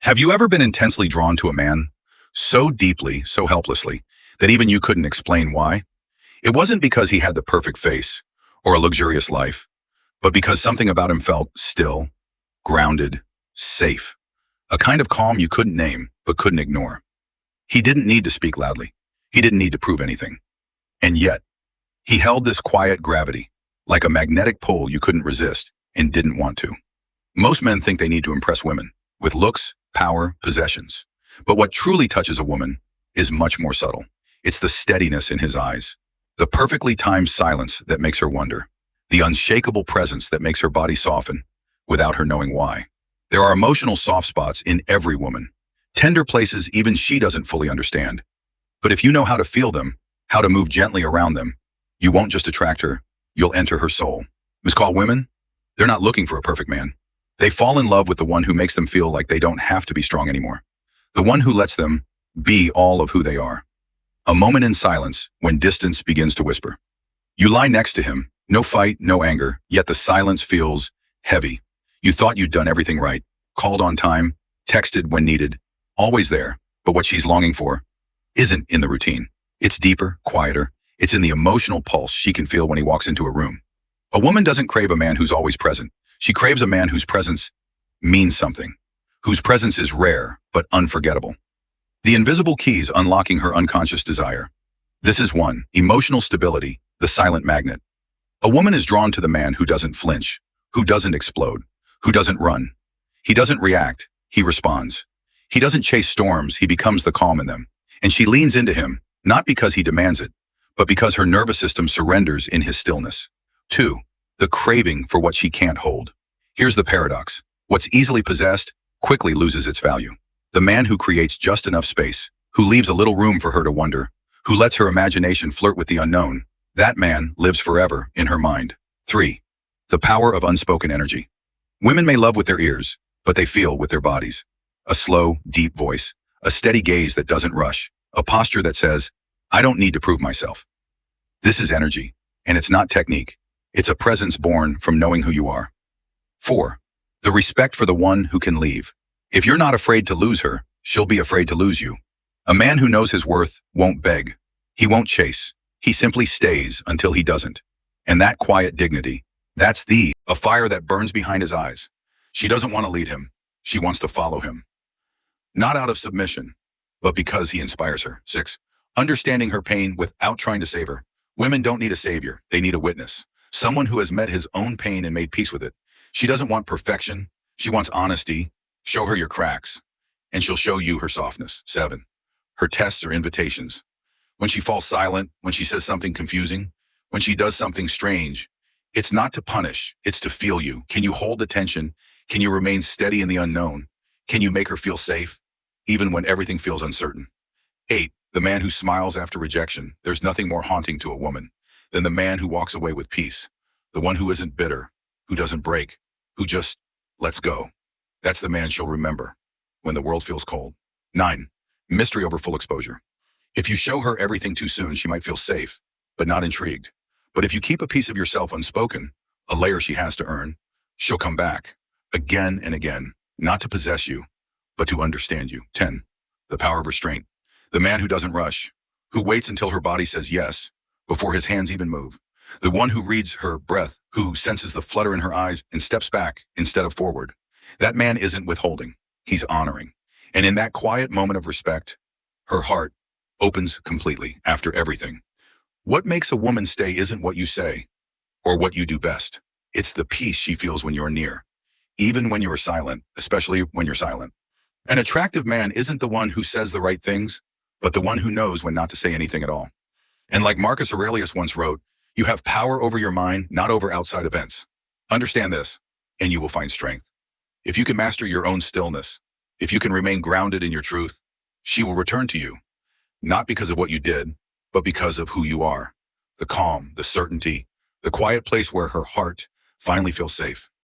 Have you ever been intensely drawn to a man? So deeply, so helplessly, that even you couldn't explain why? It wasn't because he had the perfect face or a luxurious life, but because something about him felt still, grounded, safe. A kind of calm you couldn't name, but couldn't ignore. He didn't need to speak loudly. He didn't need to prove anything. And yet, he held this quiet gravity, like a magnetic pull you couldn't resist and didn't want to. Most men think they need to impress women with looks, power, possessions. But what truly touches a woman is much more subtle. It's the steadiness in his eyes, the perfectly timed silence that makes her wonder, the unshakable presence that makes her body soften without her knowing why. There are emotional soft spots in every woman, tender places even she doesn't fully understand. But if you know how to feel them, how to move gently around them, you won't just attract her, you'll enter her soul. Miscall women? They're not looking for a perfect man. They fall in love with the one who makes them feel like they don't have to be strong anymore. The one who lets them be all of who they are. A moment in silence when distance begins to whisper. You lie next to him, no fight, no anger, yet the silence feels heavy. You thought you'd done everything right, called on time, texted when needed, always there, but what she's longing for isn't in the routine. It's deeper, quieter. It's in the emotional pulse she can feel when he walks into a room. A woman doesn't crave a man who's always present. She craves a man whose presence means something, whose presence is rare but unforgettable. The invisible keys unlocking her unconscious desire. This is one, emotional stability, the silent magnet. A woman is drawn to the man who doesn't flinch, who doesn't explode, who doesn't run. He doesn't react, he responds. He doesn't chase storms, he becomes the calm in them. And she leans into him, not because he demands it, but because her nervous system surrenders in his stillness. 2. The craving for what she can't hold. Here's the paradox. What's easily possessed quickly loses its value. The man who creates just enough space, who leaves a little room for her to wonder, who lets her imagination flirt with the unknown, that man lives forever in her mind. 3. The power of unspoken energy. Women may love with their ears, but they feel with their bodies. A slow, deep voice, a steady gaze that doesn't rush, a posture that says, I don't need to prove myself. This is energy, and it's not technique. It's a presence born from knowing who you are. 4. The respect for the one who can leave. If you're not afraid to lose her, she'll be afraid to lose you. A man who knows his worth won't beg. He won't chase. He simply stays until he doesn't. And that quiet dignity, that's a fire that burns behind his eyes. She doesn't want to lead him. She wants to follow him. Not out of submission, but because he inspires her. 6. Understanding her pain without trying to save her. Women don't need a savior. They need a witness. Someone who has met his own pain and made peace with it. She doesn't want perfection. She wants honesty. Show her your cracks, and she'll show you her softness. 7. Her tests are invitations. When she falls silent, when she says something confusing, when she does something strange, it's not to punish, it's to feel you. Can you hold the tension? Can you remain steady in the unknown? Can you make her feel safe, even when everything feels uncertain? 8. The man who smiles after rejection. There's nothing more haunting to a woman than the man who walks away with peace. The one who isn't bitter, who doesn't break, who just lets go. That's the man she'll remember when the world feels cold. 9. Mystery over full exposure. If you show her everything too soon, she might feel safe, but not intrigued. But if you keep a piece of yourself unspoken, a layer she has to earn, she'll come back again and again, not to possess you, but to understand you. 10. The power of restraint. The man who doesn't rush, who waits until her body says yes, before his hands even move. The one who reads her breath, who senses the flutter in her eyes and steps back instead of forward. That man isn't withholding, he's honoring. And in that quiet moment of respect, her heart opens completely after everything. What makes a woman stay isn't what you say or what you do best. It's the peace she feels when you're near, even when you're silent, especially when you're silent. An attractive man isn't the one who says the right things, but the one who knows when not to say anything at all. And like Marcus Aurelius once wrote, you have power over your mind, not over outside events. Understand this, and you will find strength. If you can master your own stillness, if you can remain grounded in your truth, she will return to you, not because of what you did, but because of who you are. The calm, the certainty, the quiet place where her heart finally feels safe.